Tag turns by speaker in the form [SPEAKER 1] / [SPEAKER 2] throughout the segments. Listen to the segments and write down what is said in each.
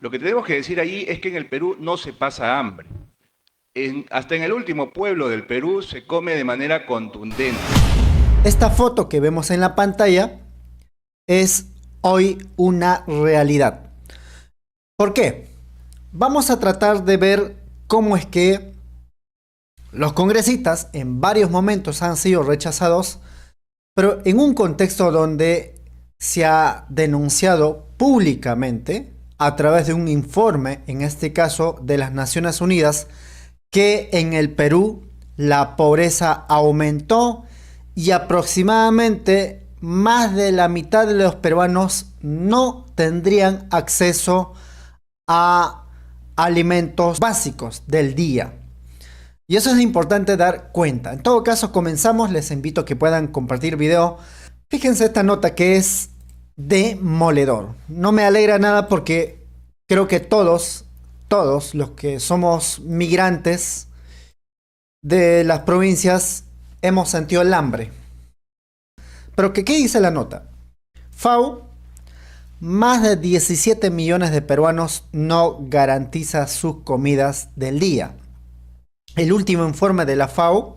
[SPEAKER 1] Lo que tenemos que decir allí es que en el Perú no se pasa hambre. Hasta en el último pueblo del Perú se come de manera contundente.
[SPEAKER 2] Esta foto que vemos en la pantalla es hoy una realidad. ¿Por qué? Vamos a tratar de ver cómo es que los congresistas en varios momentos han sido rechazados, pero en un contexto donde se ha denunciado públicamente a través de un informe, en este caso de las Naciones Unidas, que en el Perú la pobreza aumentó y aproximadamente más de la mitad de los peruanos no tendrían acceso a alimentos básicos del día. Y eso es importante dar cuenta. En todo caso, comenzamos. Les invito a que puedan compartir video. Fíjense esta nota que es demoledor. No me alegra nada porque creo que todos los que somos migrantes de las provincias hemos sentido el hambre. Pero ¿qué dice la nota? FAO, más de 17 millones de peruanos no garantiza sus comidas del día. El último informe de la FAO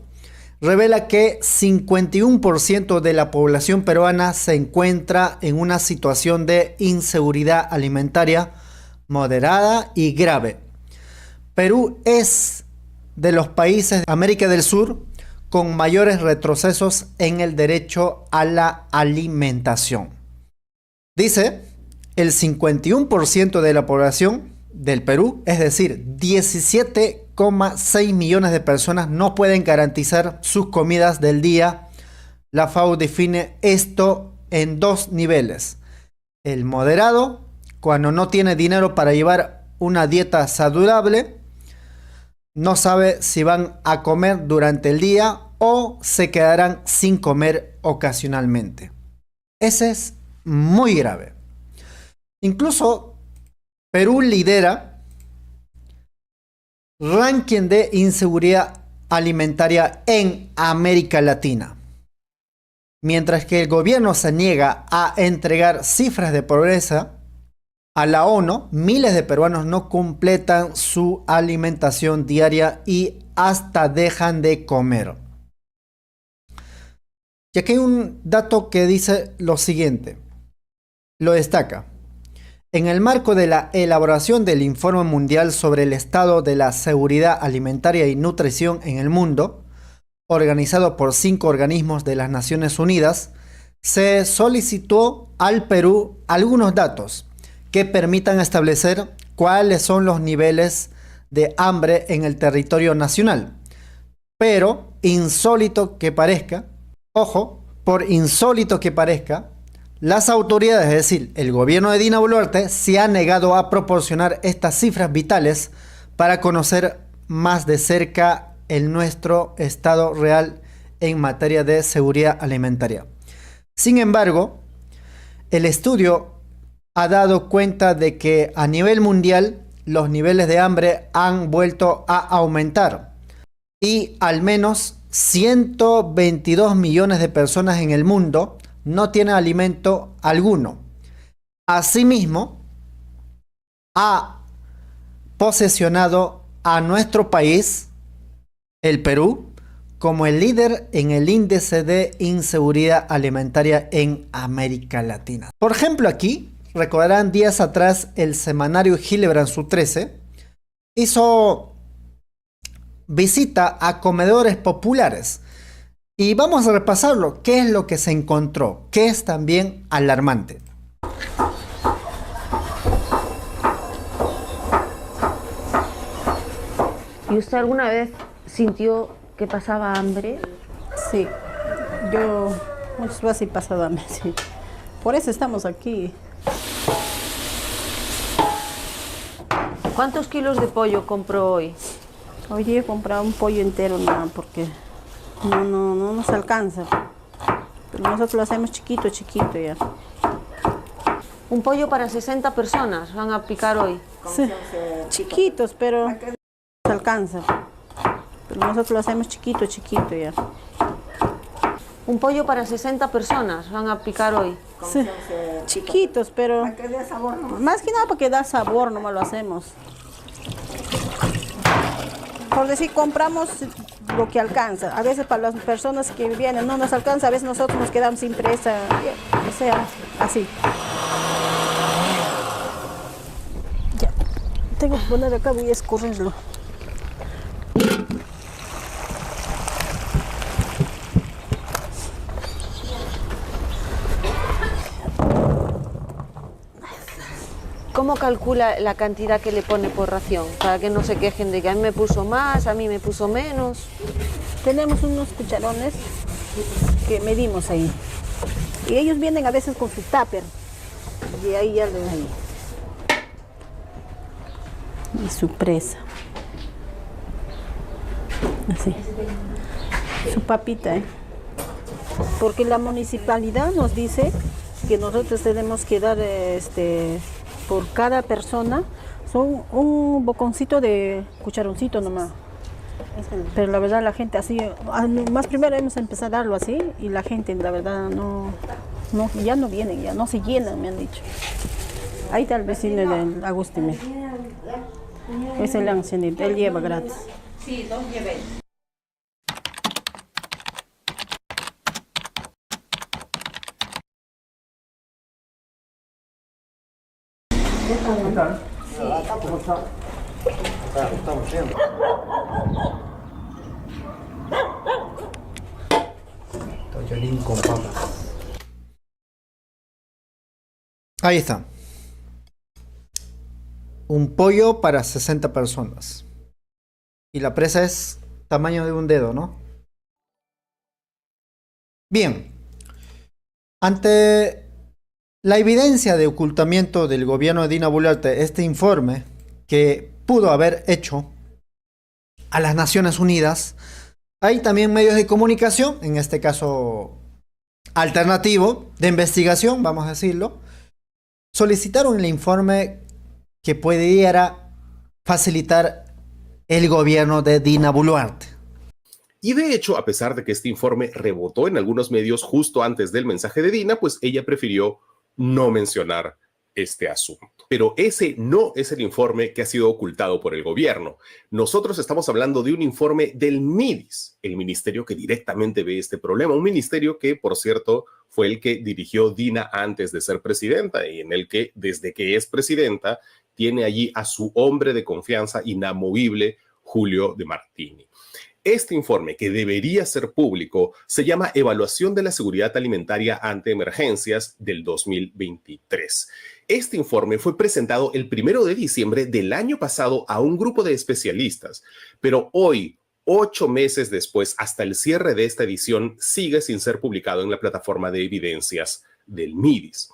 [SPEAKER 2] revela que 51% de la población peruana se encuentra en una situación de inseguridad alimentaria moderada y grave. Perú es de los países de América del Sur con mayores retrocesos en el derecho a la alimentación. Dice, el 51% de la población del Perú, es decir, 17,6 millones de personas no pueden garantizar sus comidas del día. La FAO define esto en dos niveles. El moderado, cuando no tiene dinero para llevar una dieta saludable, no sabe si van a comer durante el día o se quedarán sin comer ocasionalmente. Ese es muy grave. Incluso Perú lidera ranking de inseguridad alimentaria en América Latina. Mientras que el gobierno se niega a entregar cifras de pobreza a la ONU, miles de peruanos no completan su alimentación diaria y hasta dejan de comer. Y aquí hay un dato que dice lo siguiente, lo destaca. En el marco de la elaboración del Informe Mundial sobre el Estado de la Seguridad Alimentaria y Nutrición en el Mundo, organizado por 5 organismos de las Naciones Unidas, se solicitó al Perú algunos datos que permitan establecer cuáles son los niveles de hambre en el territorio nacional. Pero, insólito que parezca, ojo, por insólito que parezca, las autoridades, es decir, el gobierno de Dina Boluarte, se ha negado a proporcionar estas cifras vitales para conocer más de cerca nuestro estado real en materia de seguridad alimentaria. Sin embargo, el estudio ha dado cuenta de que a nivel mundial los niveles de hambre han vuelto a aumentar y al menos 122 millones de personas en el mundo no tienen alimento alguno. Asimismo, ha posesionado a nuestro país, el Perú, como el líder en el índice de inseguridad alimentaria en América Latina. Por ejemplo, aquí, recordarán días atrás, el semanario Hildebrand Su 13 hizo visita a comedores populares. Y vamos a repasarlo. ¿Qué es lo que se encontró? Que es también alarmante.
[SPEAKER 3] ¿Y usted alguna vez sintió que pasaba hambre?
[SPEAKER 4] Sí, yo muchas veces he pasado hambre, sí. Por eso estamos aquí.
[SPEAKER 3] ¿Cuántos kilos de pollo compró hoy?
[SPEAKER 4] Hoy he comprado un pollo entero, nada, porque no nos alcanza. Pero nosotros lo hacemos chiquito ya.
[SPEAKER 3] Un pollo para 60 personas van a picar hoy.
[SPEAKER 4] Sí, chiquitos, pero no nos alcanza. Pero nosotros lo hacemos chiquito ya.
[SPEAKER 3] Un pollo para 60 personas van a picar hoy.
[SPEAKER 4] Sí, chiquitos, pero más que nada porque da sabor, nomás lo hacemos. Por decir, compramos lo que alcanza. A veces para las personas que vienen no nos alcanza, a veces nosotros nos quedamos sin presa, o sea, así. Ya, tengo que poner acá, voy a escurrirlo.
[SPEAKER 3] ¿Cómo calcula la cantidad que le pone por ración? Para que no se quejen de que a mí me puso más, a mí me puso menos.
[SPEAKER 4] Tenemos unos cucharones que medimos ahí. Y ellos vienen a veces con su tupper. Y ahí ya le ahí. Y su presa. Así. Su papita, ¿eh? Porque la municipalidad nos dice que nosotros tenemos que dar por cada persona son un boconcito de cucharoncito nomás. Pero la verdad la gente así, más primero hemos empezado a darlo así y la gente la verdad ya no vienen, ya no se llenan, me han dicho. Ahí está el vecino del Agustín. Es el ancianito, él lleva gratis.
[SPEAKER 5] Sí, dos llevé.
[SPEAKER 2] Con papas. Ahí está. Un pollo para 60 personas. Y la presa es tamaño de un dedo, ¿no? Bien. Ante la evidencia de ocultamiento del gobierno de Dina Boluarte, este informe que pudo haber hecho a las Naciones Unidas, hay también medios de comunicación, en este caso alternativo, de investigación, vamos a decirlo, solicitaron el informe que pudiera facilitar el gobierno de Dina Boluarte.
[SPEAKER 6] Y de hecho, a pesar de que este informe rebotó en algunos medios justo antes del mensaje de Dina, pues ella prefirió no mencionar este asunto. Pero ese no es el informe que ha sido ocultado por el gobierno. Nosotros estamos hablando de un informe del MIDIS, el ministerio que directamente ve este problema, un ministerio que, por cierto, fue el que dirigió Dina antes de ser presidenta y en el que, desde que es presidenta, tiene allí a su hombre de confianza inamovible, Julio de Martini. Este informe, que debería ser público, se llama Evaluación de la Seguridad Alimentaria ante Emergencias del 2023. Este informe fue presentado el 1 de diciembre del año pasado a un grupo de especialistas, pero hoy, 8 meses después, hasta el cierre de esta edición, sigue sin ser publicado en la plataforma de evidencias del MIDIS.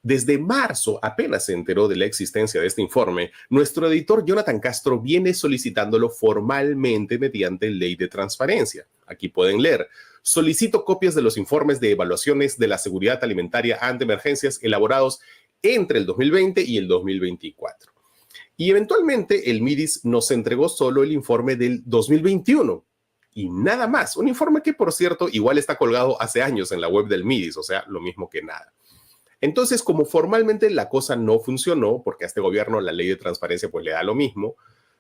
[SPEAKER 6] Desde marzo apenas se enteró de la existencia de este informe. Nuestro editor Jonathan Castro viene solicitándolo formalmente mediante ley de transparencia. Aquí pueden leer: solicito copias de los informes de evaluaciones de la seguridad alimentaria ante emergencias elaborados entre el 2020 y el 2024. Y eventualmente el MIDIS nos entregó solo el informe del 2021 y nada más. Un informe que, por cierto, igual está colgado hace años en la web del MIDIS, o sea, lo mismo que nada. Entonces, como formalmente la cosa no funcionó, porque a este gobierno la ley de transparencia pues le da lo mismo,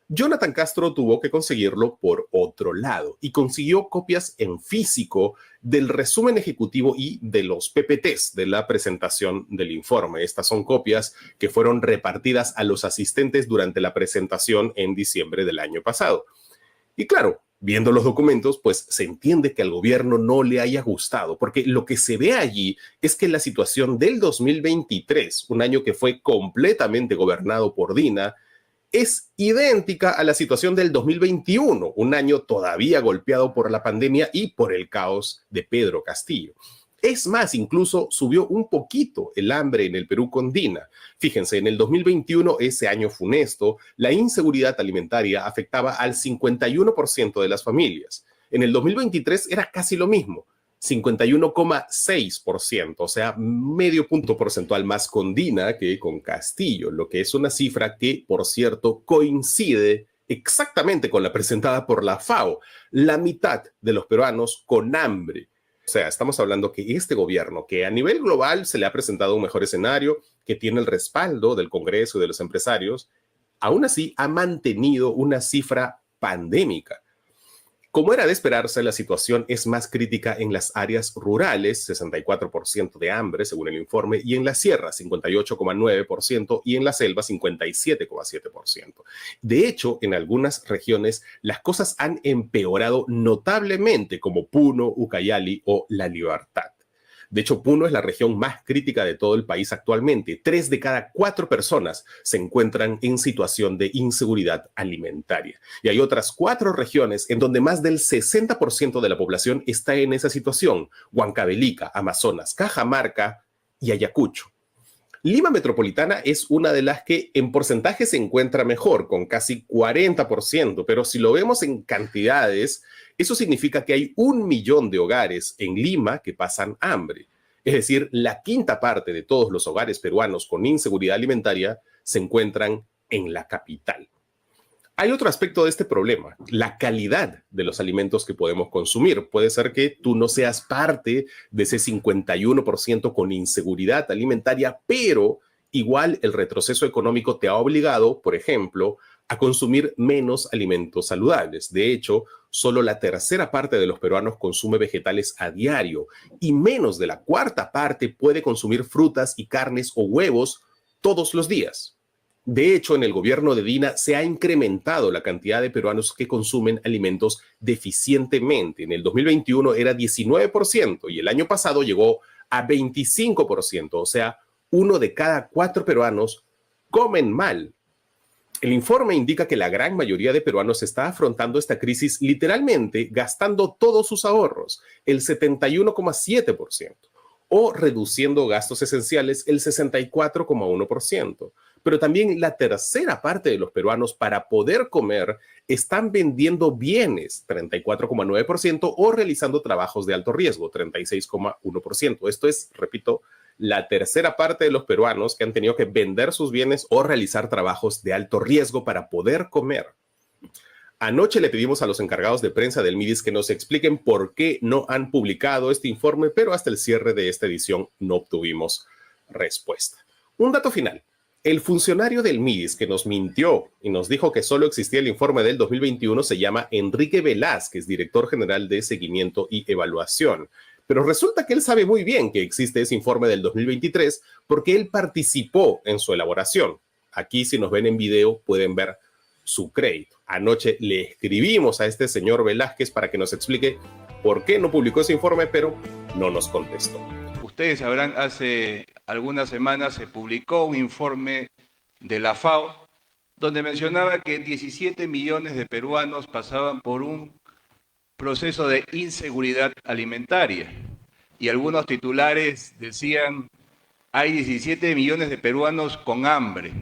[SPEAKER 6] Jonathan Castro tuvo que conseguirlo por otro lado y consiguió copias en físico del resumen ejecutivo y de los PPTs de la presentación del informe. Estas son copias que fueron repartidas a los asistentes durante la presentación en diciembre del año pasado. Y claro, viendo los documentos, pues se entiende que al gobierno no le haya gustado, porque lo que se ve allí es que la situación del 2023, un año que fue completamente gobernado por Dina, es idéntica a la situación del 2021, un año todavía golpeado por la pandemia y por el caos de Pedro Castillo. Es más, incluso subió un poquito el hambre en el Perú con Dina. Fíjense, en el 2021, ese año funesto, la inseguridad alimentaria afectaba al 51% de las familias. En el 2023 era casi lo mismo, 51,6%, o sea, medio punto porcentual más con Dina que con Castillo, lo que es una cifra que, por cierto, coincide exactamente con la presentada por la FAO, la mitad de los peruanos con hambre. O sea, estamos hablando que este gobierno, que a nivel global se le ha presentado un mejor escenario, que tiene el respaldo del Congreso y de los empresarios, aún así ha mantenido una cifra pandémica. Como era de esperarse, la situación es más crítica en las áreas rurales, 64% de hambre según el informe, y en la sierra, 58,9%, y en la selva, 57,7%. De hecho, en algunas regiones las cosas han empeorado notablemente, como Puno, Ucayali o La Libertad. De hecho, Puno es la región más crítica de todo el país actualmente. 3 de cada 4 personas se encuentran en situación de inseguridad alimentaria. Y hay otras 4 regiones en donde más del 60% de la población está en esa situación: Huancavelica, Amazonas, Cajamarca y Ayacucho. Lima Metropolitana es una de las que en porcentaje se encuentra mejor, con casi 40%, pero si lo vemos en cantidades, eso significa que hay 1 millón de hogares en Lima que pasan hambre. Es decir, la quinta parte de todos los hogares peruanos con inseguridad alimentaria se encuentran en la capital. Hay otro aspecto de este problema: la calidad de los alimentos que podemos consumir. Puede ser que tú no seas parte de ese 51% con inseguridad alimentaria, pero igual el retroceso económico te ha obligado, por ejemplo, a consumir menos alimentos saludables. De hecho, solo la tercera parte de los peruanos consume vegetales a diario y menos de la cuarta parte puede consumir frutas y carnes o huevos todos los días. De hecho, en el gobierno de Dina se ha incrementado la cantidad de peruanos que consumen alimentos deficientemente. En el 2021 era 19% y el año pasado llegó a 25%. O sea, 1 de cada 4 peruanos comen mal. El informe indica que la gran mayoría de peruanos está afrontando esta crisis literalmente gastando todos sus ahorros, el 71,7%, o reduciendo gastos esenciales, el 64,1%. Pero también la tercera parte de los peruanos, para poder comer, están vendiendo bienes, 34,9%, o realizando trabajos de alto riesgo, 36,1%. Esto es, repito, la tercera parte de los peruanos que han tenido que vender sus bienes o realizar trabajos de alto riesgo para poder comer. Anoche le pedimos a los encargados de prensa del MIDIS que nos expliquen por qué no han publicado este informe, pero hasta el cierre de esta edición no obtuvimos respuesta. Un dato final: el funcionario del MIDIS que nos mintió y nos dijo que solo existía el informe del 2021 se llama Enrique Velázquez, director general de Seguimiento y Evaluación. Pero resulta que él sabe muy bien que existe ese informe del 2023 porque él participó en su elaboración. Aquí, si nos ven en video, pueden ver su crédito. Anoche le escribimos a este señor Velázquez para que nos explique por qué no publicó ese informe, pero no nos contestó.
[SPEAKER 1] Ustedes sabrán, hace algunas semanas se publicó un informe de la FAO donde mencionaba que 17 millones de peruanos pasaban por un proceso de inseguridad alimentaria. Y algunos titulares decían: hay 17 millones de peruanos con hambre,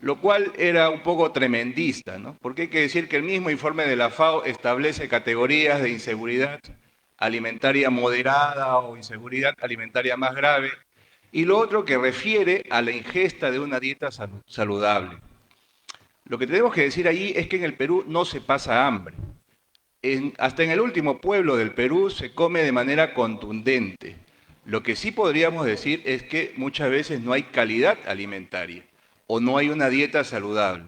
[SPEAKER 1] lo cual era un poco tremendista, ¿no? Porque hay que decir que el mismo informe de la FAO establece categorías de inseguridad alimentaria moderada o inseguridad alimentaria más grave, y lo otro que refiere a la ingesta de una dieta saludable. Lo que tenemos que decir allí es que en el Perú no se pasa hambre. Hasta en el último pueblo del Perú se come de manera contundente. Lo que sí podríamos decir es que muchas veces no hay calidad alimentaria o no hay una dieta saludable.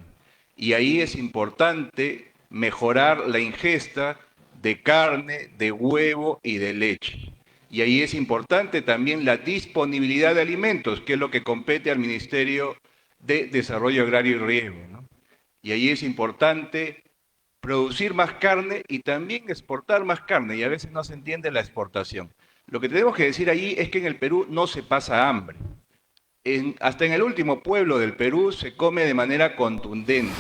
[SPEAKER 1] Y ahí es importante mejorar la ingesta de carne, de huevo y de leche. Y ahí es importante también la disponibilidad de alimentos, que es lo que compete al Ministerio de Desarrollo Agrario y Riego, ¿no? Y ahí es importante producir más carne y también exportar más carne, y a veces no se entiende la exportación. Lo que tenemos que decir allí es que en el Perú no se pasa hambre. Hasta en el último pueblo del Perú se come de manera contundente.